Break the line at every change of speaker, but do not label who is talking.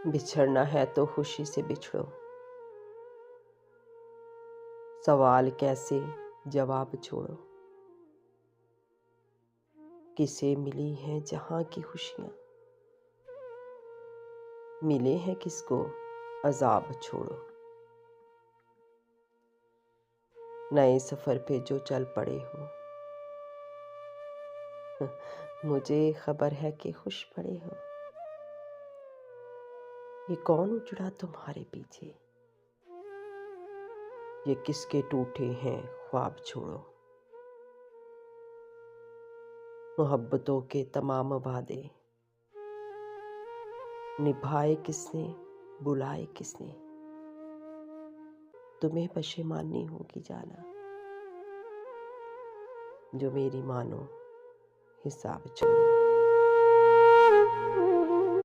बिछड़ना है तो खुशी से बिछड़ो। सवाल कैसे, जवाब छोड़ो। किसे मिली हैं जहां की खुशियां, मिले हैं किसको अजाब छोड़ो। नए सफर पे जो चल पड़े हो, मुझे खबर है कि खुश पड़े हो। ये कौन उजड़ा तुम्हारे पीछे, ये किसके टूटे हैं ख्वाब छोड़ो। मोहब्बतों के तमाम वादे निभाए किसने, बुलाए किसने। तुम्हें पशेमानी होगी जाना, जो मेरी मानो हिसाब छोड़ो।